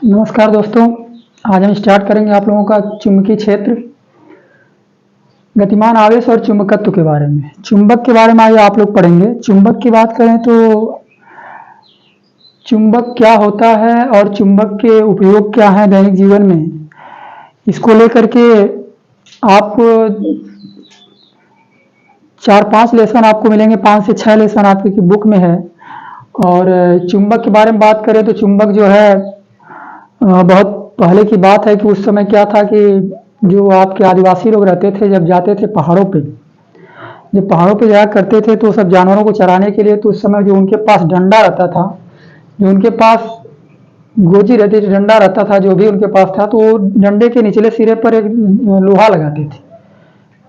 नमस्कार दोस्तों। आज हम स्टार्ट करेंगे आप लोगों का चुंबकीय क्षेत्र, गतिमान आवेश और चुंबकत्व के बारे में। चुंबक के बारे में आज आप लोग पढ़ेंगे। चुंबक की बात करें तो चुंबक क्या होता है और चुंबक के उपयोग क्या हैं दैनिक जीवन में, इसको लेकर के आप 4-5 लेसन आपको मिलेंगे, 5 से 6 लेसन आपकी बुक में है। और चुंबक के बारे में बात करें तो चुंबक जो है बहुत पहले की बात है कि उस समय क्या था कि जो आपके आदिवासी लोग रहते थे, जब जाते थे पहाड़ों पे, जब पहाड़ों पे जाया करते थे तो सब जानवरों को चराने के लिए, तो उस समय जो उनके पास डंडा रहता था, जो उनके पास गोजी रहती थी, डंडा रहता था, जो भी उनके पास था, तो वो डंडे के निचले सिरे पर एक लोहा लगाते थे।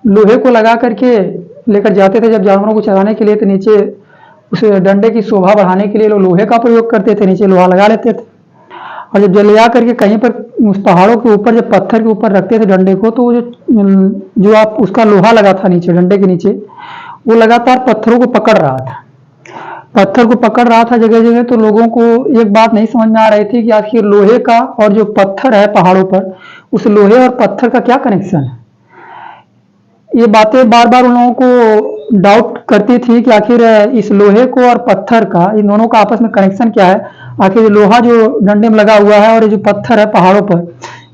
लोहे को लगा करके लेकर जाते थे जब जानवरों को चराने के लिए, तो नीचे उस डंडे की शोभा बढ़ाने के लिए लोग लोहे का प्रयोग करते थे, नीचे लोहा लगा लेते थे। और जब ले जा करके कहीं पर उस पहाड़ों के ऊपर, जब पत्थर के ऊपर रखते थे डंडे को, तो जो आप उसका लोहा लगा था नीचे डंडे के नीचे, वो लगातार पत्थरों को पकड़ रहा था, पत्थर को पकड़ रहा था जगह जगह। तो लोगों को एक बात नहीं समझ में आ रही थी कि आखिर लोहे का और जो पत्थर है पहाड़ों पर, उस लोहे और पत्थर का क्या कनेक्शन है। ये बातें बार बार उन लोगों को डाउट करती थी कि आखिर इस लोहे को और पत्थर का, इन दोनों का आपस में कनेक्शन क्या है। आखिर लोहा जो डंडे में लगा हुआ है और ये जो पत्थर है पहाड़ों पर,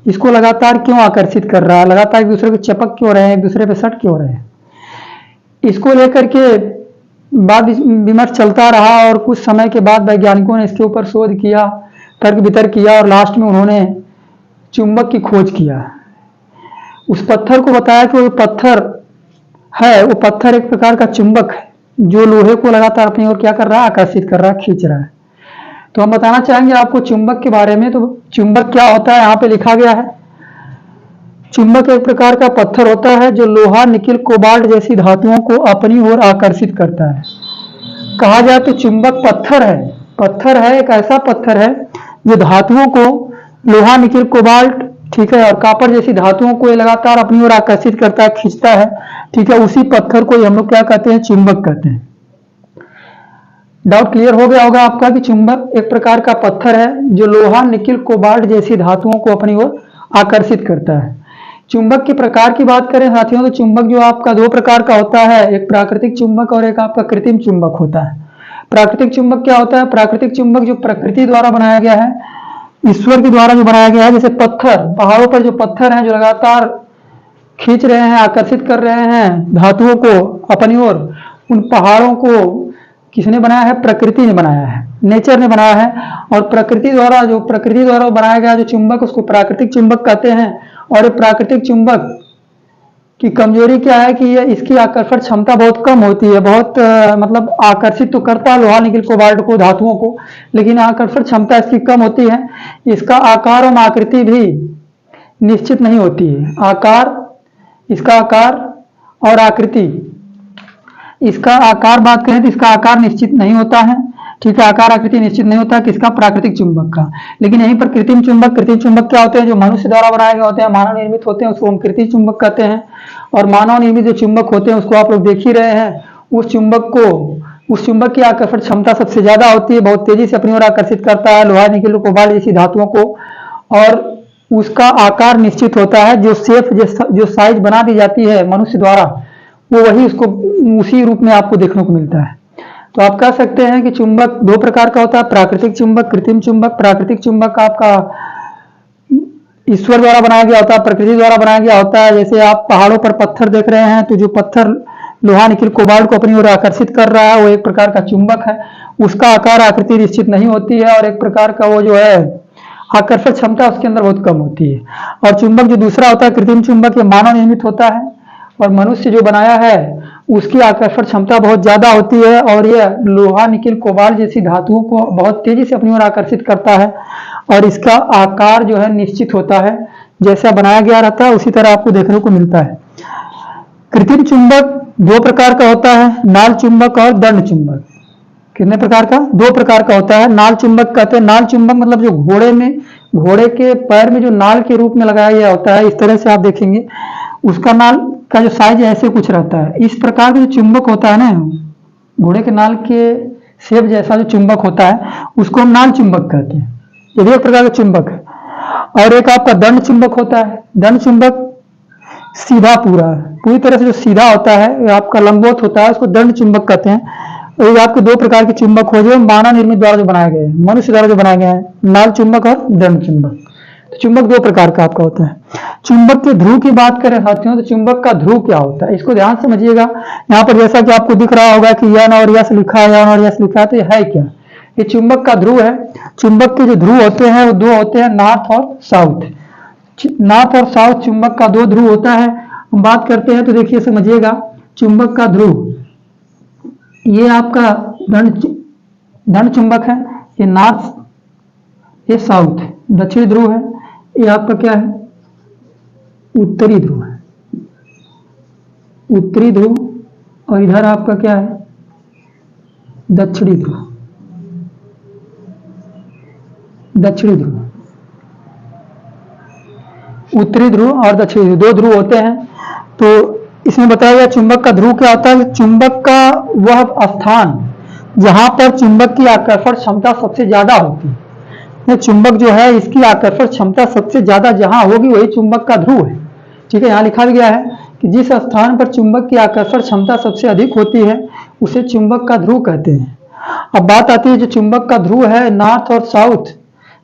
इसको लगातार क्यों आकर्षित कर रहा है, लगातार एक दूसरे पे चिपक क्यों रहे हैं, एक दूसरे पे सट क्यों रहे हैं। इसको लेकर के बात विमर्श चलता रहा और कुछ समय के बाद वैज्ञानिकों ने इसके ऊपर शोध किया, तर्क वितर्क किया, और लास्ट में उन्होंने चुंबक की खोज किया। उस पत्थर को बताया कि वो पत्थर है, वो पत्थर एक प्रकार का चुंबक है जो लोहे को लगातार अपनी ओर क्या कर रहा है, आकर्षित कर रहा है, खींच रहा है। तो हम बताना चाहेंगे आपको चुंबक के बारे में। तो चुंबक क्या होता है, यहाँ पे लिखा गया है, चुंबक एक प्रकार का पत्थर होता है जो लोहा, निकिल, कोबाल्ट जैसी धातुओं को अपनी ओर आकर्षित करता है। कहा जाए तो चुंबक पत्थर है, पत्थर है, एक ऐसा पत्थर है जो धातुओं को, लोहा, निकिल, कोबाल्ट, ठीक है, और कॉपर जैसी धातुओं को लगातार अपनी ओर आकर्षित करता है, खींचता है, ठीक है। उसी पत्थर को हम लोग क्या कहते हैं, चुंबक कहते हैं। डाउट क्लियर हो गया होगा आपका कि चुंबक एक प्रकार का पत्थर है जो लोहा, निकिल, कोबाल्ट जैसी धातुओं को अपनी ओर आकर्षित करता है। चुंबक के प्रकार की बात करें साथियों, तो चुंबक जो आपका 2 प्रकार का होता है, एक प्राकृतिक चुंबक और एक आपका कृत्रिम चुंबक होता है। प्राकृतिक चुंबक क्या होता है, प्राकृतिक चुंबक जो प्रकृति द्वारा बनाया गया है, ईश्वर के द्वारा जो बनाया गया है। जैसे पत्थर, पहाड़ों पर जो पत्थर हैं जो लगातार खींच रहे हैं, आकर्षित कर रहे हैं धातुओं को अपनी ओर, उन पहाड़ों को किसने बनाया है, प्रकृति ने बनाया है, नेचर ने बनाया है। और प्रकृति द्वारा बनाया गया जो चुंबक, उसको प्राकृतिक चुंबक कहते हैं। और ये प्राकृतिक चुंबक की कमजोरी क्या है कि ये, इसकी आकर्षण क्षमता बहुत कम होती है। बहुत मतलब आकर्षित तो करता है लोहा, निकिल, कोबाल्ट को, धातुओं को, लेकिन आकर्षण क्षमता इसकी कम होती है। इसका आकार और आकृति भी निश्चित नहीं होती है। आकार, इसका आकार और आकृति, इसका आकार बात करें तो इसका आकार निश्चित नहीं होता है, ठीक है, आकार आकृति निश्चित नहीं होता है किसका, प्राकृतिक चुंबक का। लेकिन यहीं पर कृत्रिम चुंबक, कृत्रिम चुंबक क्या होते हैं, जो मनुष्य द्वारा बनाए गए होते हैं, मानव निर्मित होते हैं, उसको हम कृत्रिम चुंबक कहते हैं। और मानव निर्मित जो चुंबक होते हैं उसको आप लोग देख ही रहे हैं। उस चुंबक की आकर्षण क्षमता सबसे ज्यादा होती है, बहुत तेजी से अपनी ओर आकर्षित करता है लोहा, निकिल, कोबाल्ट जैसी धातुओं को। और उसका आकार निश्चित होता है, जो शेप, जो साइज बना दी जाती है मनुष्य द्वारा, वो वही उसको उसी रूप में आपको देखने को मिलता है। तो आप कह सकते हैं कि चुंबक 2 प्रकार का होता है, प्राकृतिक चुंबक, कृत्रिम चुंबक। प्राकृतिक चुंबक आपका ईश्वर द्वारा बनाया गया होता है, प्रकृति द्वारा बनाया गया होता है। जैसे आप पहाड़ों पर पत्थर देख रहे हैं, तो जो पत्थर लोहा, निकिल, कोबाल्ट को अपनी ओर आकर्षित कर रहा है, वो एक प्रकार का चुंबक है। उसका आकार आकृति निश्चित नहीं होती है, और एक प्रकार का वो जो है आकर्षण क्षमता उसके अंदर बहुत कम होती है। और चुंबक जो दूसरा होता है, कृत्रिम चुंबक, ये मानव निर्मित होता है, और मनुष्य जो बनाया है उसकी आकर्षण क्षमता बहुत ज्यादा होती है, और यह लोहा, निकिल, कोबाल्ट जैसी धातुओं को बहुत तेजी से अपनी ओर आकर्षित करता है। और इसका आकार जो है निश्चित होता है, जैसा बनाया गया रहता है उसी तरह आपको देखने को मिलता है। कृत्रिम चुंबक 2 प्रकार का होता है, नाल चुंबक और दंड चुंबक। कितने प्रकार का, 2 प्रकार का होता है। नाल चुंबक कहते हैं, नाल चुंबक मतलब जो घोड़े के पैर में जो नाल के रूप में लगाया गया होता है, इस तरह से आप देखेंगे उसका नाल का जो साइज ऐसे कुछ रहता है। इस प्रकार का जो चुंबक होता है ना, घोड़े के नाल के शेप जैसा जो चुंबक होता है, उसको हम नाल चुंबक कहते हैं। ये भी एक प्रकार का चुंबक है। और एक आपका दंड चुंबक होता है। दंड चुंबक सीधा पूरी तरह से जो सीधा होता है, ये आपका लंबवत होता है, उसको दंड चुंबक कहते हैं। और ये आपके दो प्रकार के चुंबक हो जो मानव निर्मित द्वारा जो बनाए गए हैं, मनुष्य द्वारा जो बनाए गए हैं, नाल चुंबक और दंड चुंबक। तो चुंबक दो प्रकार का आपका होता है। चुंबक के ध्रुव की बात करें साथियों, तो चुंबक का ध्रुव क्या होता है, इसको ध्यान से समझिएगा। यहाँ पर जैसा कि आपको दिख रहा होगा कि यन और यस लिखा है, यन और यस लिखा है, तो ये है क्या? ये चुंबक का ध्रुव है। चुंबक के जो ध्रुव होते हैं वो दो होते हैं, नॉर्थ और साउथ। नॉर्थ और साउथ चुंबक का दो ध्रुव होता है। हम बात करते हैं तो देखिए समझिएगा, चुंबक का ध्रुव ये आपका दंड चुंबक है, ये नॉर्थ, ये साउथ दक्षिणी ध्रुव है। ये आपका क्या है? उत्तरी ध्रुव है, उत्तरी ध्रुव। और इधर आपका क्या है? दक्षिणी ध्रुव, दक्षिणी ध्रुव। उत्तरी ध्रुव और दक्षिणी ध्रुव दो ध्रुव होते हैं। तो इसमें बताया गया चुंबक का ध्रुव क्या होता है। चुंबक का वह स्थान जहां पर चुंबक की आकर्षण क्षमता सबसे ज्यादा होती है, ये चुंबक जो है इसकी आकर्षण क्षमता सबसे ज्यादा जहां होगी वही चुंबक का ध्रुव है। ठीक है, यहाँ लिखा गया है कि जिस स्थान पर चुंबक की आकर्षण क्षमता सबसे अधिक होती है उसे चुंबक का ध्रुव कहते हैं। अब बात आती है जो चुंबक का ध्रुव है, नॉर्थ और साउथ,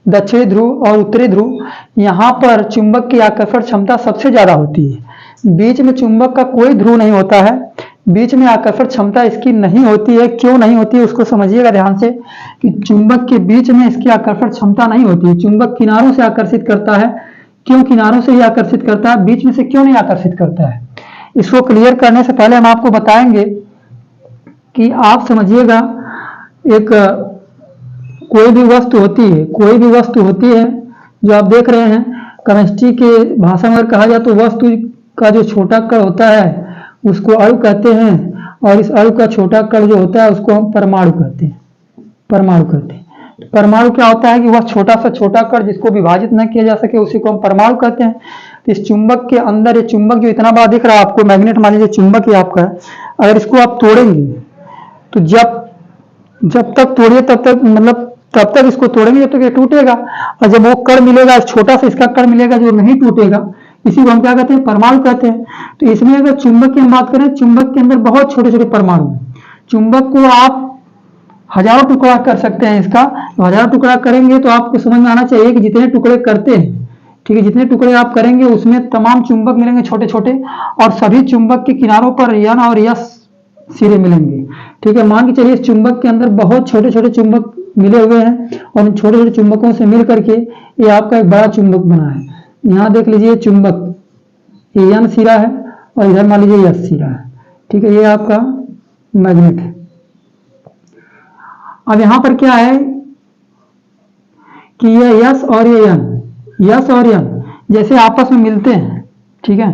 दक्षिणी ध्रुव और उत्तरी ध्रुव, यहाँ पर चुंबक की आकर्षण क्षमता सबसे ज्यादा होती है। बीच में चुंबक का कोई ध्रुव नहीं होता है, बीच में आकर्षण क्षमता इसकी नहीं होती है। क्यों नहीं होती है उसको समझिएगा ध्यान से, कि चुंबक के बीच में इसकी आकर्षण क्षमता नहीं होती है। चुंबक किनारों से आकर्षित करता है। क्यों किनारों से ही आकर्षित करता है, बीच में से क्यों नहीं आकर्षित करता है? इसको क्लियर करने से पहले हम आपको बताएंगे कि आप समझिएगा, एक कोई भी वस्तु होती है जो आप देख रहे हैं, केमिस्ट्री के भाषा में कहा जाए तो वस्तु का जो छोटा कण होता है उसको अणु कहते हैं, और इस अणु का छोटा कण जो होता है उसको हम परमाणु कहते हैं। परमाणु क्या होता है कि वह छोटा सा छोटा कण जिसको विभाजित न किया जा सके उसी को हम परमाणु कहते हैं। तो इस चुंबक के अंदर, ये चुंबक जो इतना बड़ा दिख रहा है आपको, मैग्नेट मान लीजिए चुंबक ही आपका है, अगर इसको आप तोड़ेंगे तो जब तक तोड़िए तब तक इसको तोड़ेंगे जब तक ये टूटेगा, और जब वो कण मिलेगा, छोटा सा इसका कण मिलेगा जो नहीं टूटेगा, इसी को हम क्या कहते हैं? परमाणु कहते हैं। तो इसमें अगर चुंबक की हम बात करें, चुंबक के अंदर बहुत छोटे छोटे परमाणु हैं। चुंबक को आप हजारों टुकड़ा कर सकते हैं इसका, तो हजारों टुकड़ा करेंगे तो आपको समझ में आना चाहिए कि जितने टुकड़े करते हैं, ठीक है, जितने टुकड़े आप करेंगे उसमें तमाम चुंबक मिलेंगे छोटे छोटे, और सभी चुंबक के किनारों पर यन और यस सिरे मिलेंगे। ठीक है, मान के चलिए इस चुंबक के अंदर बहुत छोटे छोटे चुंबक मिले हुए हैं, और इन छोटे छोटे चुंबकों से मिल करके ये आपका एक बड़ा चुंबक बना है। यहाँ देख लीजिए चुंबक, ये यन सिरा है और इधर मान लीजिए यस सिरा है। ठीक है, ये आपका मैग्नेट है। अब यहाँ पर क्या है कि ये यस और ये यन जैसे आपस में मिलते हैं, ठीक है,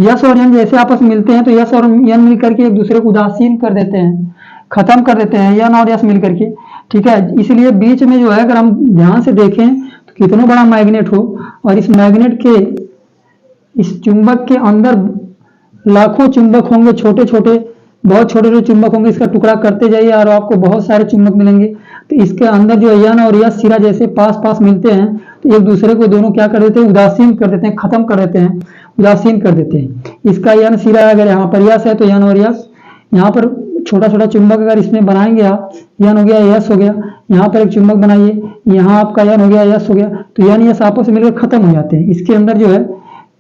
यस और यन जैसे आपस में मिलते हैं तो यस और यन मिलकर के एक दूसरे को उदासीन कर देते हैं, खत्म कर देते हैं, यन और यस मिलकर के। ठीक है, इसलिए बीच में जो है अगर हम ध्यान से देखें तो कितना बड़ा मैग्नेट हो, और इस मैग्नेट के, इस चुंबक के अंदर लाखों चुंबक होंगे, छोटे छोटे, बहुत छोटे छोटे चुंबक होंगे। इसका टुकड़ा करते जाइए और आपको बहुत सारे चुंबक मिलेंगे। तो इसके अंदर जो यन और यस सिरा जैसे पास पास मिलते हैं तो एक दूसरे को दोनों क्या कर देते हैं? उदासीन कर देते हैं, खत्म कर देते हैं, उदासीन कर देते हैं। इसका यन सिरा अगर यहाँ पर यस है तो यन और यस, यहाँ पर छोटा छोटा चुंबक अगर इसमें बनाएंगे आप, यन हो गया यस हो गया, यहाँ पर एक चुंबक बनाइए, यहाँ आपका यन हो गया यस हो गया, तो यन यस आपस में मिलकर खत्म हो जाते हैं। इसके अंदर जो है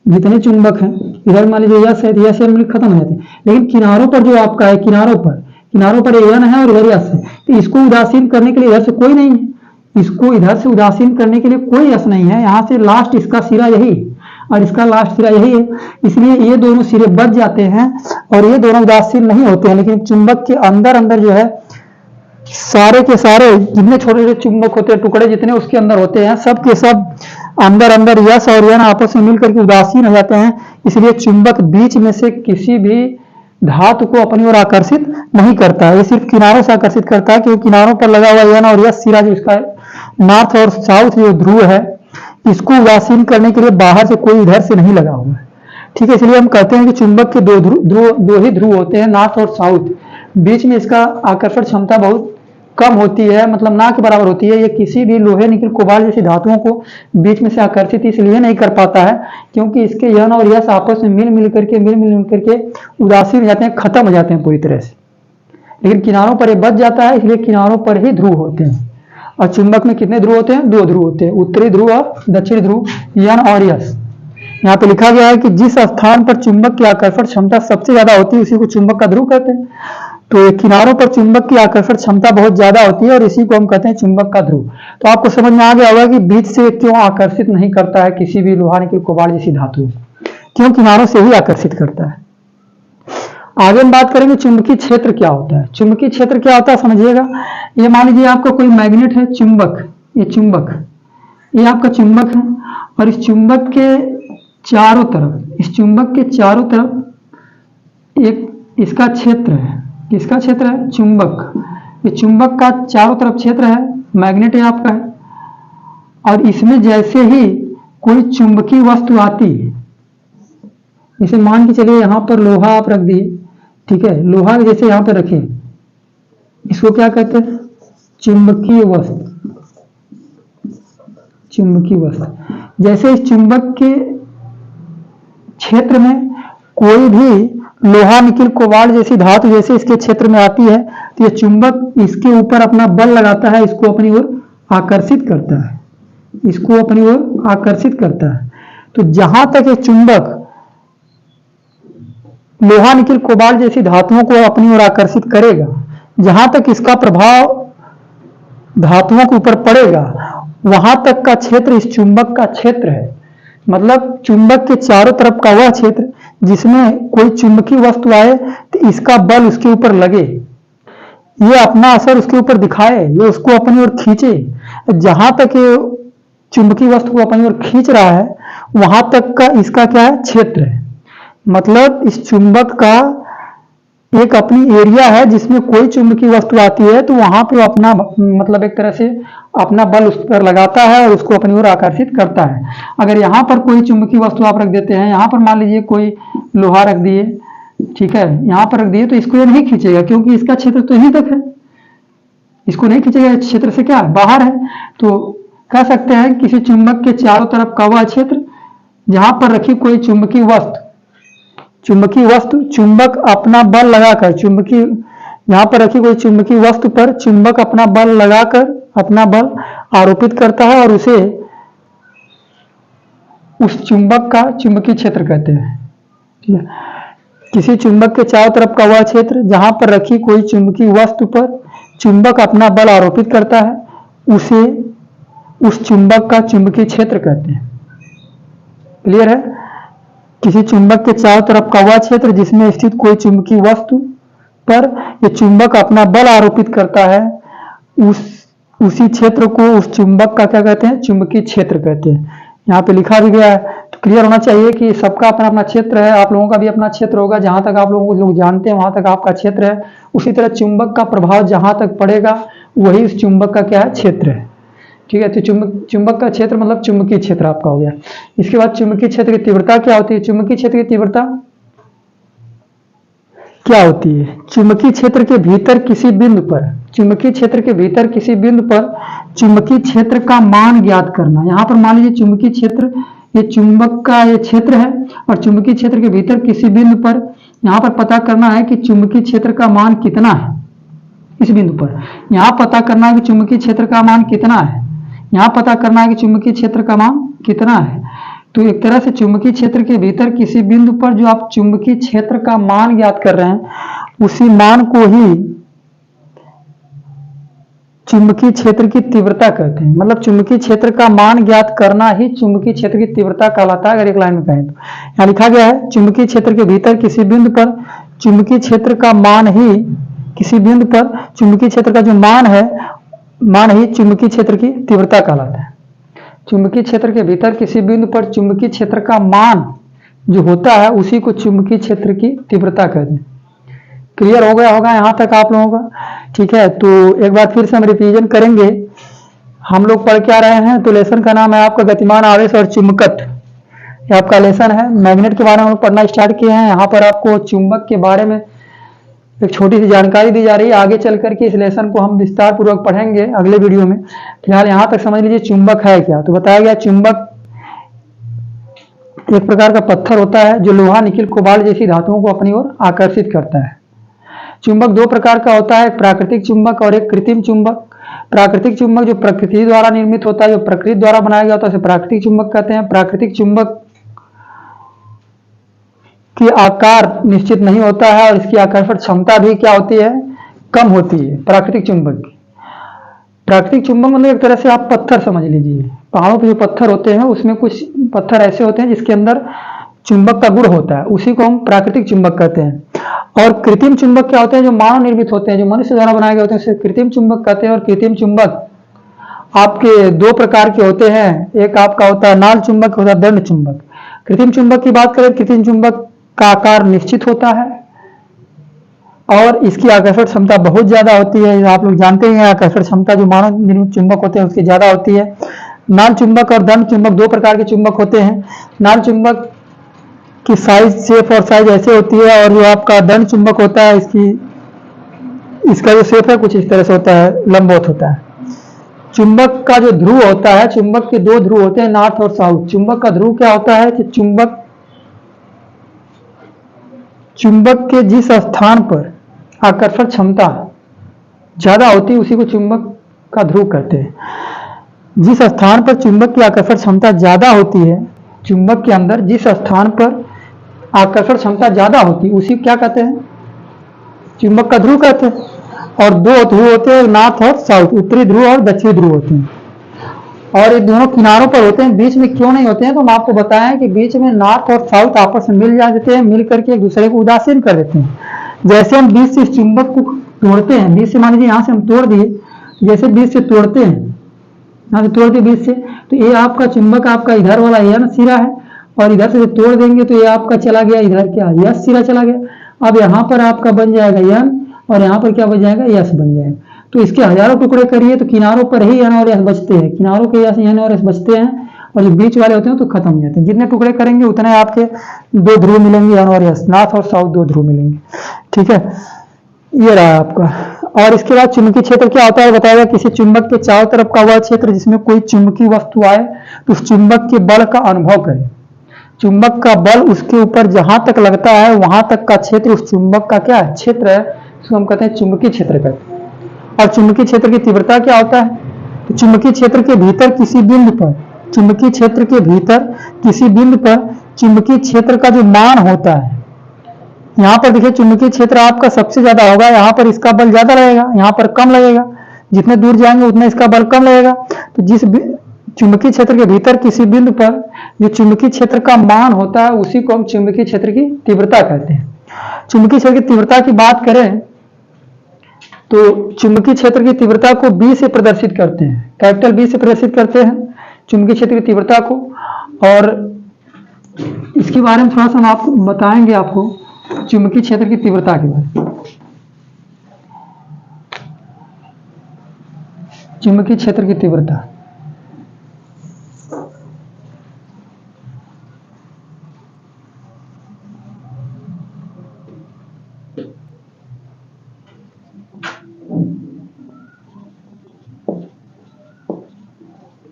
जितने चुंबक हैं, इधर मान लीजिए यस है तो यस मिलकर खत्म हो जाते हैं, लेकिन किनारों पर जो आपका है, किनारों पर यन है और इधर यस है, तो इसको उदासीन करने के लिए इधर से कोई नहीं है, इसको इधर से उदासीन करने के लिए कोई यस नहीं है। यहाँ से लास्ट इसका सिरा यही और इसका लास्ट सिरा यही है, इसलिए ये दोनों सिरे बच जाते हैं और ये दोनों उदासीन नहीं होते हैं। लेकिन चुंबक के अंदर जो है सारे के सारे जितने छोटे छोटे चुंबक होते हैं, टुकड़े जितने उसके अंदर होते हैं, सब के सब अंदर यस और यन आपस में मिलकर के उदासीन हो जाते हैं। इसलिए चुंबक बीच में से किसी भी धातु को अपनी ओर आकर्षित नहीं करता है, ये सिर्फ किनारों से आकर्षित करता है, क्योंकि किनारों पर लगा हुआ यन और यस सिरा जो इसका नॉर्थ और साउथ जो ध्रुव है, इसको उदासीन करने के लिए बाहर से कोई इधर से नहीं लगा हुआ है। ठीक है, इसलिए हम कहते हैं कि चुंबक के दो ही ध्रुव होते हैं, नॉर्थ और साउथ। बीच में इसका आकर्षण क्षमता बहुत कम होती है, मतलब ना के बराबर होती है। ये किसी भी लोहे निकल कोबाल्ट जैसी धातुओं को बीच में से आकर्षित इसलिए नहीं कर पाता है क्योंकि इसके यन और यस आपस में मिल मिल करके उदासीन हो जाते हैं, खत्म हो जाते हैं पूरी तरह से। लेकिन किनारों पर ये बच जाता है, इसलिए किनारों पर ही ध्रुव होते हैं। और चुंबक में कितने ध्रुव होते हैं? 2 ध्रुव होते हैं, उत्तरी ध्रुव और दक्षिणी ध्रुव, यन और यस। यहाँ पे लिखा गया है कि जिस स्थान पर चुंबक की आकर्षण क्षमता सबसे ज्यादा होती है उसी को चुंबक का ध्रुव कहते हैं। तो किनारों पर चुंबक की आकर्षण क्षमता बहुत ज्यादा होती है और इसी को हम कहते हैं चुंबक का ध्रुव। तो आपको समझ में आ गया होगा कि बीच से क्यों आकर्षित नहीं करता है किसी भी लोहा निकल कोबाल्ट जैसी धातु, क्यों किनारों से ही आकर्षित करता है। आगे हम बात करेंगे चुंबकीय क्षेत्र क्या होता है। चुंबकीय क्षेत्र क्या होता है समझिएगा। ये मान लीजिए आपका कोई मैग्नेट है, चुंबक, ये चुंबक, ये आपका चुंबक है और इस चुंबक के चारों तरफ, इस चुंबक के चारों तरफ एक इसका क्षेत्र है। किसका क्षेत्र है? चुंबक। ये चुंबक का चारों तरफ क्षेत्र है, मैग्नेट है आपका है, और इसमें जैसे ही कोई चुंबकीय वस्तु आती है, जैसे मान के चलिए यहां पर लोहा आप रख दिए, ठीक है, लोहा जैसे यहां पर रखे, इसको क्या कहते हैं? चुंबकीय वस्तु। चुंबकीय वस्तु जैसे इस चुंबक के क्षेत्र में कोई भी लोहा निकिल कोबाल्ट जैसी धातु जैसे इसके क्षेत्र में आती है तो ये चुंबक इसके ऊपर अपना बल लगाता है, इसको अपनी ओर आकर्षित करता है, इसको अपनी ओर आकर्षित करता है। तो जहां तक ये चुंबक लोहा निकिल कोबाल्ट जैसी धातुओं को अपनी ओर आकर्षित करेगा, जहां तक इसका प्रभाव धातुओं के ऊपर पड़ेगा, वहां तक का क्षेत्र इस चुंबक का क्षेत्र है। मतलब चुंबक के चारों तरफ का वह क्षेत्र जिसमें कोई चुंबकीय वस्तु आए तो इसका बल उसके ऊपर लगे, ये अपना असर उसके ऊपर दिखाए, ये उसको अपनी ओर खींचे। जहां तक ये चुंबकीय वस्तु को अपनी ओर खींच रहा है वहां तक का इसका क्या है? क्षेत्र है। मतलब इस चुंबक का एक अपनी एरिया है जिसमें कोई चुंबकीय वस्तु आती है तो वहां पे अपना मतलब एक तरह से अपना बल उस पर लगाता है और उसको अपनी ओर आकर्षित करता है। अगर यहाँ पर कोई चुंबकीय वस्तु आप रख देते हैं, यहाँ पर मान लीजिए कोई लोहा रख दिए, ठीक है, यहाँ पर रख दिए, तो इसको ये नहीं खींचेगा क्योंकि इसका क्षेत्र तो यहीं तक है, इसको नहीं खींचेगा, क्षेत्र से क्या बाहर है। तो कह सकते हैं किसी चुंबक के चारों तरफ का वह क्षेत्र जहां पर रखी कोई चुंबकीय वस्तु चुंबक अपना बल लगाकर, चुंबकीय यहां पर रखी कोई चुंबकीय वस्तु पर चुंबक अपना बल लगाकर अपना बल आरोपित करता है और उसे उस चुंबक का चुंबकीय क्षेत्र कहते हैं। ठीक है, किसी चुंबक के चारों तरफ का वह क्षेत्र जहां पर रखी कोई चुंबकीय वस्तु पर चुंबक अपना बल आरोपित करता है उसे उस चुंबक का चुंबकीय क्षेत्र कहते हैं। क्लियर है? किसी चुंबक के चारों तरफ का वह क्षेत्र जिसमें स्थित कोई चुंबकीय वस्तु पर यह चुंबक अपना बल आरोपित करता है उसी क्षेत्र को उस चुंबक का क्या कहते हैं? चुंबकीय क्षेत्र कहते हैं। यहाँ पे लिखा भी गया है, तो क्लियर होना चाहिए कि सबका अपना अपना क्षेत्र है। आप लोगों का भी अपना क्षेत्र होगा, जहां तक आप लोग जानते हैं वहां तक आपका क्षेत्र है। उसी तरह चुंबक का प्रभाव जहां तक पड़ेगा वही उस चुंबक का क्या है? क्षेत्र है। ठीक है, तो चुंबक का क्षेत्र मतलब चुंबकीय क्षेत्र आपका हो गया। इसके बाद चुंबकीय क्षेत्र की तीव्रता क्या होती है? चुंबकीय क्षेत्र की तीव्रता क्या होती है? चुंबकीय क्षेत्र के भीतर किसी बिंदु पर, चुंबकीय क्षेत्र के भीतर किसी बिंदु पर चुंबकीय क्षेत्र का मान ज्ञात करना। यहाँ पर मान लीजिए चुंबकीय क्षेत्र, ये चुंबक का ये क्षेत्र है और चुंबकीय क्षेत्र के भीतर किसी बिंदु पर यहाँ पर पता करना है कि चुंबकीय क्षेत्र का मान कितना है। इस बिंदु पर यहाँ पता करना है कि चुंबकीय क्षेत्र का मान कितना है, यहाँ पता करना है कि चुंबकीय क्षेत्र का मान कितना है। तो एक तरह से चुंबकीय क्षेत्र के भीतर किसी बिंदु पर जो आप चुंबकीय क्षेत्र का मान ज्ञात कर रहे हैं उसी मान को ही चुंबकीय क्षेत्र की तीव्रता कहते हैं। मतलब चुंबकीय क्षेत्र का मान ज्ञात करना ही चुंबकीय क्षेत्र की तीव्रता कहलाता है। अगर एक लाइन में कहें तो यहाँ लिखा गया है चुंबकीय क्षेत्र के भीतर किसी बिंदु पर चुंबकीय क्षेत्र का मान ही, किसी बिंदु पर चुंबकीय क्षेत्र का जो मान ही चुंबकीय क्षेत्र की तीव्रता कहलाता है। चुंबकीय क्षेत्र के भीतर किसी बिंदु पर चुंबकीय क्षेत्र का मान जो होता है उसी को चुंबकीय क्षेत्र की तीव्रता कहते हैं। क्लियर हो गया होगा यहाँ तक आप लोगों का? ठीक है, तो एक बार फिर से हम रिवीजन करेंगे। हम लोग पढ़ क्या रहे हैं? तो लेसन का नाम है आपका गतिमान आवेश और चुंबकत। ये आपका लेसन है। मैग्नेट के बारे में हम लोग पढ़ना स्टार्ट किए हैं। यहाँ पर आपको चुंबक के बारे में एक छोटी सी जानकारी दी जा रही है। आगे चल करके इस लेसन को हम विस्तार पूर्वक पढ़ेंगे अगले वीडियो में। फिलहाल यहाँ तक समझ लीजिए चुंबक है क्या। तो बताया गया चुंबक एक प्रकार का पत्थर होता है जो लोहा, निकिल, कोबाल्ट जैसी धातुओं को अपनी ओर आकर्षित करता है। चुंबक दो प्रकार का होता है, एक प्राकृतिक चुंबक और एक कृत्रिम चुंबक। प्राकृतिक चुंबक जो प्रकृति द्वारा निर्मित होता है, जो प्रकृति द्वारा बनाया गया होता है, उसे प्राकृतिक चुंबक कहते हैं। प्राकृतिक चुंबक की आकार निश्चित नहीं होता है और इसकी आकर्षण क्षमता भी क्या होती है, कम होती है प्राकृतिक चुंबक की। प्राकृतिक चुंबक मतलब एक तरह से आप पत्थर समझ लीजिए, पहाड़ों पे जो पत्थर होते हैं उसमें कुछ पत्थर ऐसे होते हैं जिसके अंदर चुंबक का गुण होता है, उसी को हम प्राकृतिक चुंबक कहते हैं। और कृत्रिम चुंबक क्या होते हैं, जो मानव निर्मित होते हैं, जो मनुष्य द्वारा बनाए गए होते हैं, उसे कृत्रिम चुंबक कहते हैं। और कृत्रिम चुंबक आपके दो प्रकार के होते हैं, एक आपका होता है नाल चुंबक, होता है दंड चुंबक। कृत्रिम चुंबक की बात करें, कृत्रिम चुंबक का आकार निश्चित होता है और इसकी आकर्षण क्षमता बहुत ज्यादा होती है। आप लोग जानते हैं आकर्षण क्षमता जो मानव निर्मित चुंबक होते हैं उसकी ज्यादा होती है। नाल चुंबक और दंड चुंबक दो प्रकार के चुंबक होते हैं। नाल चुंबक की साइज, शेप और साइज ऐसे होती है, और जो आपका दंड चुंबक होता है इसका जो शेप है कुछ इस तरह से होता है, लंबवत होता है। चुंबक का जो ध्रुव होता है, चुंबक के दो ध्रुव होते हैं, नॉर्थ और साउथ। चुंबक का ध्रुव क्या होता है कि चुंबक के जिस स्थान पर आकर्षण क्षमता ज्यादा होती है उसी को चुंबक का ध्रुव कहते हैं। जिस स्थान पर चुंबक की आकर्षण क्षमता ज्यादा होती है, चुंबक के अंदर जिस स्थान पर आकर्षण क्षमता ज्यादा होती है उसी क्या कहते हैं, चुंबक का ध्रुव कहते हैं। और दो ध्रुव होते हैं, नॉर्थ और साउथ, उत्तरी ध्रुव और दक्षिणी ध्रुव होते हैं। और ये दोनों किनारों पर होते हैं, बीच में क्यों नहीं होते हैं, तो हम आपको बताएं कि बीच में नॉर्थ और साउथ आपस में मिल जाते हैं, मिल करके एक दूसरे को उदासीन कर देते हैं। जैसे हम बीच से इस चुंबक को तोड़ते हैं, बीच से मान लीजिए यहाँ से हम तोड़ दिए, जैसे बीच से तोड़ते हैं, यहाँ से तोड़ दिए बीच से, तो ये आपका चुंबक आपका इधर वाला यह सिरा है, और इधर से तोड़ देंगे तो ये आपका चला गया इधर क्या, यह सिरा चला गया। अब यहाँ पर आपका बन जाएगा यन, और यहाँ पर क्या बन जाएगा, यस बन जाएगा। तो इसके हजारों टुकड़े करिए तो किनारों पर ही एन और एस बचते हैं, किनारों के एन और एस बचते हैं, और जो बीच वाले होते हैं तो खत्म हो जाते हैं। जितने टुकड़े करेंगे उतने आपके दो ध्रुव मिलेंगे, एन और एस, नॉर्थ और साउथ दो ध्रुव मिलेंगे। ठीक है, ये रहा आपका। और इसके बाद चुंबकीय क्षेत्र क्या होता है बताया, किसी चुंबक के चारों तरफ का वह क्षेत्र जिसमें कोई चुंबकीय वस्तु आए तो उस चुंबक के बल का अनुभव करे। चुंबक का बल उसके ऊपर जहां तक लगता है वहां तक का क्षेत्र उस चुंबक का क्या है, क्षेत्र है, उसको हम कहते हैं चुंबकीय क्षेत्र कहते हैं। और चुंबकीय क्षेत्र की तीव्रता क्या होता है, तो चुंबकीय क्षेत्र के भीतर किसी बिंदु पर, चुंबकीय क्षेत्र के भीतर किसी बिंदु पर चुंबकीय क्षेत्र का जो मान होता है, यहाँ पर देखिए चुंबकीय क्षेत्र आपका सबसे ज्यादा होगा, यहाँ पर इसका बल ज्यादा रहेगा, यहाँ पर कम लगेगा। जितने दूर जाएंगे उतना इसका बल कम लगेगा। तो जिस चुंबकीय क्षेत्र के भीतर किसी बिंदु पर जो चुंबकीय क्षेत्र का मान होता है उसी को हम चुंबकीय क्षेत्र की तीव्रता कहते हैं। चुंबकीय क्षेत्र की तीव्रता की बात करें तो चुंबकीय क्षेत्र की तीव्रता को बी से प्रदर्शित करते हैं, कैपिटल बी से प्रदर्शित करते हैं चुंबकीय क्षेत्र की तीव्रता को। और इसके बारे में थोड़ा सा हम आपको बताएंगे, आपको चुंबकीय क्षेत्र की तीव्रता के बारे में। चुंबकीय क्षेत्र की तीव्रता,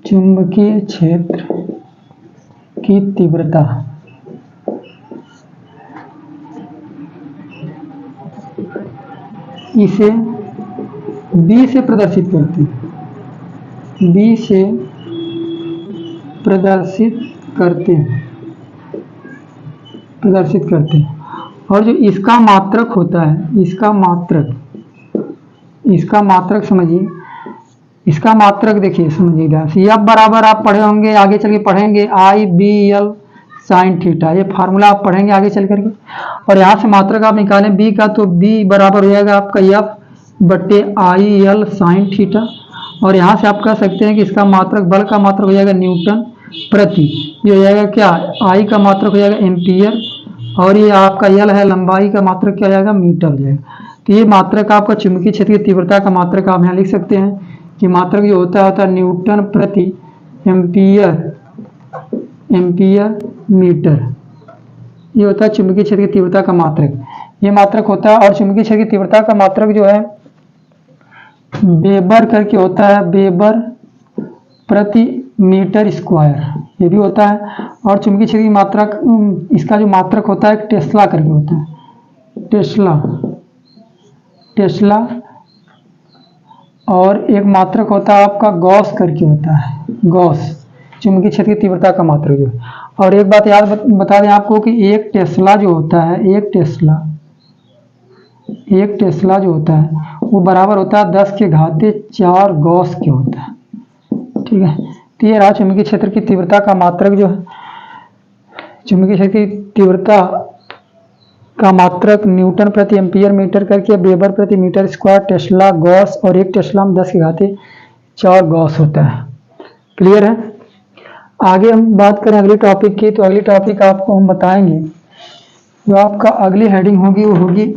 चुंबकीय क्षेत्र की तीव्रता इसे बी से प्रदर्शित करते हैं, बी से प्रदर्शित करते हैं, प्रदर्शित करते हैं। और जो इसका मात्रक होता है, इसका मात्रक समझिए, इसका मात्रक देखिए, समझिएगा। एफ बराबर आप पढ़े होंगे, आगे चल के पढ़ेंगे, आई बी एल साइन थीटा, ये फार्मूला आप पढ़ेंगे आगे चल करके। और यहाँ से मात्रक आप निकालें बी का, तो बी बराबर हो जाएगा आपका एफ बट्टे आई एल साइन थीटा। और यहाँ से आप कह सकते हैं कि इसका मात्रक, बल का मात्रक हो जाएगा न्यूटन प्रति, ये हो जाएगा क्या, आई का मात्रक हो जाएगा एम्पियर, और ये आपका एल है लंबाई का मात्रक क्या हो जाएगा, मीटर हो जाएगा। तो ये मात्रक आपका चुंबकीय क्षेत्र की तीव्रता का मात्रक आप यहाँ लिख सकते हैं कि मात्रक जो होता है न्यूटन प्रति एम्पियर मीटर, ये होता है चुंबकीय क्षेत्र की तीव्रता का मात्रक। ये मात्रक होता है। और चुंबकीय क्षेत्र की तीव्रता का मात्रक जो है वेबर करके होता है, वेबर प्रति मीटर स्क्वायर, ये भी होता है। और चुंबकीय क्षेत्र की मात्रक, इसका जो मात्रक होता है टेस्ला करके होता है, टेस्ला। और एक मात्रक होता है आपका गॉस करके होता है, गॉस, चुंबकीय क्षेत्र की तीव्रता का मात्रक जो है। और एक बात याद बता दें आपको कि एक टेस्ला जो होता है, एक टेस्ला जो होता है वो बराबर होता है 10⁴ गॉस के होता है। ठीक है, तो ये रहा चुंबकीय क्षेत्र की तीव्रता का मात्रक जो है। चुंबकीय क्षेत्र की तीव्रता का मात्रक न्यूटन प्रति एम्पियर मीटर करके वेबर प्रति मीटर स्क्वायर, टेस्ला, गॉस, और एक टेस्ला में 10⁴ गॉस होता है। क्लियर है। आगे हम बात करें अगली टॉपिक की, तो अगली टॉपिक आपको हम बताएंगे, जो आपका अगली हेडिंग होगी वो होगी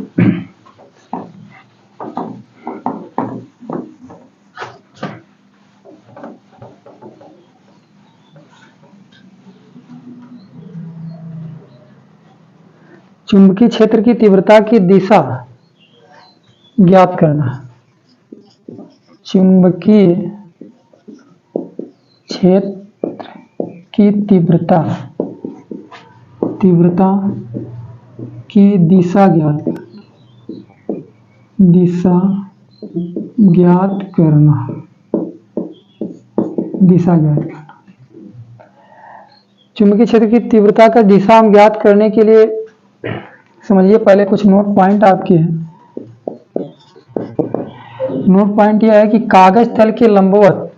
चुंबकीय क्षेत्र की तीव्रता की दिशा ज्ञात करना। चुंबकीय क्षेत्र की तीव्रता की दिशा ज्ञात करना। चुंबकीय क्षेत्र की तीव्रता का दिशा हम ज्ञात करने के लिए समझिए पहले कुछ नोट पॉइंट आपके हैं। नोट पॉइंट यह है कि कागज तल के लंबवत,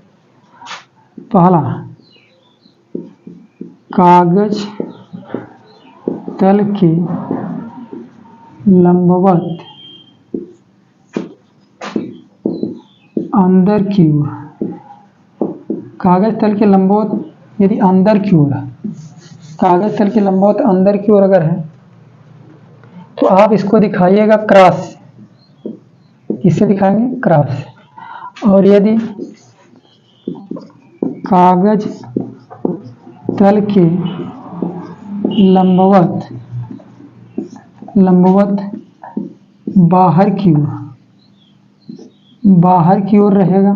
पहला कागज तल के लंबवत अंदर की ओर, कागज तल के लंबवत यदि अंदर की ओर है, कागज तल के लंबवत अंदर की ओर अगर है तो आप इसको दिखाइएगा क्रॉस, किससे दिखाएंगे? क्रॉस से। और यदि कागज तल के लंबवत बाहर की ओर रहेगा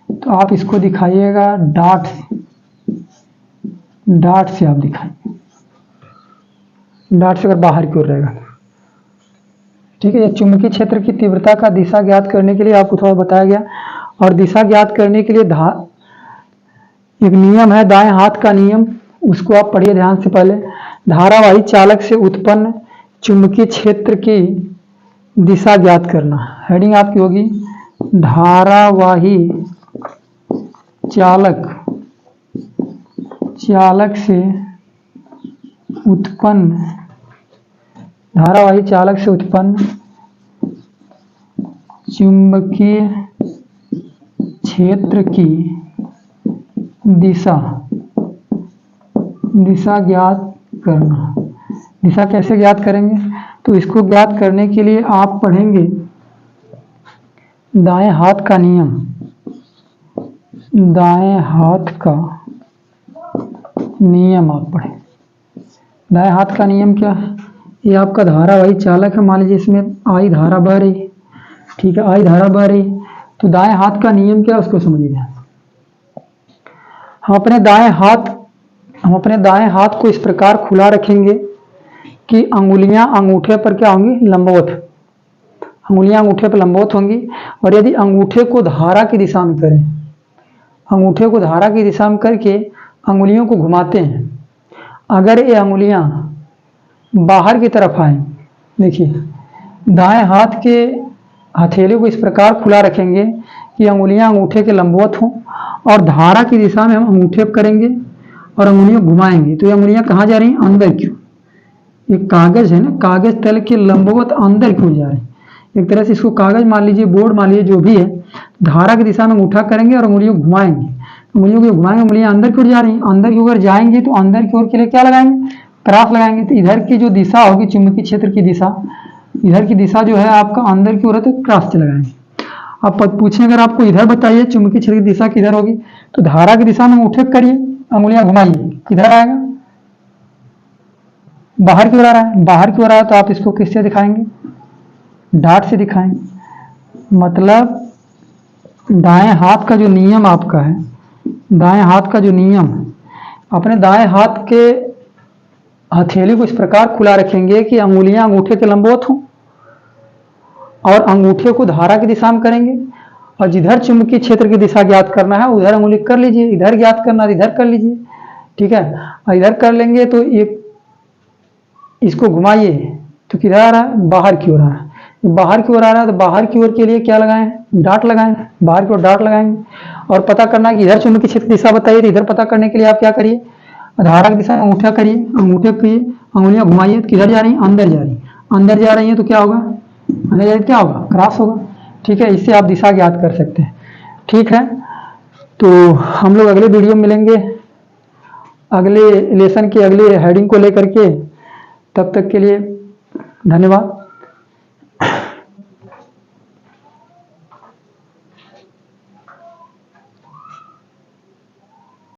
तो आप इसको दिखाइएगा डॉट से आप दिखाएंगे, डॉट से अगर बाहर की ओर रहेगा। ठीक है, चुंबकीय क्षेत्र की तीव्रता का दिशा ज्ञात करने के लिए आपको थोड़ा बताया गया। और दिशा ज्ञात करने के लिए एक नियम है, दाएं हाथ का नियम, उसको आप पढ़िए ध्यान से। पहले धारावाही चालक से उत्पन्न चुंबकीय क्षेत्र की दिशा ज्ञात करना। हेडिंग आपकी होगी धारावाही चालक से उत्पन्न चुंबकीय क्षेत्र की दिशा ज्ञात करना। दिशा कैसे ज्ञात करेंगे? तो इसको ज्ञात करने के लिए आप पढ़ेंगे दाएं हाथ का नियम। दाएं हाथ का नियम आप पढ़ें। दाएं हाथ का नियम क्या है? ये आपका धारावाही चालक है, मान लीजिए इसमें आई धारा बह रही, ठीक है, आई धारा बह रही, तो दाएं हाथ का नियम क्या है उसको समझिए। हम अपने दाएं हाथ को इस प्रकार खुला रखेंगे कि अंगुलियां अंगूठे पर क्या होंगी? लंबवत। अंगुलियां अंगूठे पर लंबवत होंगी। और यदि अंगूठे को धारा की दिशा में करें, अंगूठे को धारा की दिशा में करके अंगुलियों को घुमाते हैं, अगर ये अंगुलियां बाहर की तरफ आए, देखिए दाएं हाथ के हथेली को इस प्रकार खुला रखेंगे कि अंगुलियां अंगूठे के लंबवत हों, और धारा की दिशा में हम अंगूठे करेंगे और अंगुलियां घुमाएंगे, तो ये अंगुलियां कहाँ जा रही हैं? अंदर की ओर। ये कागज है ना, कागज तल के लंबवत अंदर की ओर जा रहे हैं। एक तरह से इसको कागज मान लीजिए, बोर्ड मान लीजिए, जो भी है, धारा की दिशा में अंगूठा करेंगे और अंगुलियों को घुमाएंगे, अंगुलियों को घुमाएंगे, अंगुलियां अंदर की ओर जा रही हैं। अंदर की ओर जाएंगे तो अंदर की ओर के लिए क्या लगाएंगे? क्रॉस लगाएंगे। तो इधर की जो दिशा होगी चुंबकीय क्षेत्र की दिशा, इधर की दिशा जो है आपका अंदर की ओर है, तो क्रॉस से लगाएंगे। अब पूछें अगर आपको इधर बताइए चुंबकीय क्षेत्र की दिशा किधर होगी, तो धारा की दिशा में अंगूठे करिए, अंगुलियां घुमाइए, किधर आएगा? बाहर की ओर आ रहा है, बाहर की ओर आ रहा है तो आप इसको किससे दिखाएंगे, डॉट से दिखाएंगे। मतलब दाएं हाथ का जो नियम आपका है, दाएं हाथ का जो नियम है, अपने दाएं हाथ के हथेली को इस प्रकार खुला रखेंगे कि अंगुलियां अंगूठे के लंबवत हों और अंगूठे को धारा की दिशा में करेंगे, और जिधर चुंबकीय क्षेत्र की दिशा ज्ञात करना है उधर अंगुली कर लीजिए, इधर ज्ञात करना है इधर कर लीजिए, ठीक है। और इधर कर लेंगे तो ये इसको घुमाइए तो किधर आ रहा है, बाहर की ओर आ रहा है। बाहर की ओर आ रहा है तो बाहर की ओर के लिए क्या लगाएं, डॉट लगाएं, बाहर की ओर डॉट लगाएंगे। और पता करना है कि इधर चुंबकीय क्षेत्र की दिशा बताइए, तो इधर पता करने के लिए आप क्या करिए, धारा की दिशा अंगूठा करिए, अंगूठे की अंगुलियां घुमाइए तो किधर जा रही हैं, अंदर जा रही हैं, अंदर जा रही हैं तो क्या होगा, अंदर जा रही क्या होगा, क्रॉस होगा, ठीक है। इससे आप दिशा ज्ञात कर सकते हैं, ठीक है। तो हम लोग अगले वीडियो में मिलेंगे अगले लेसन के अगले हेडिंग को लेकर के, तब तक के लिए धन्यवाद।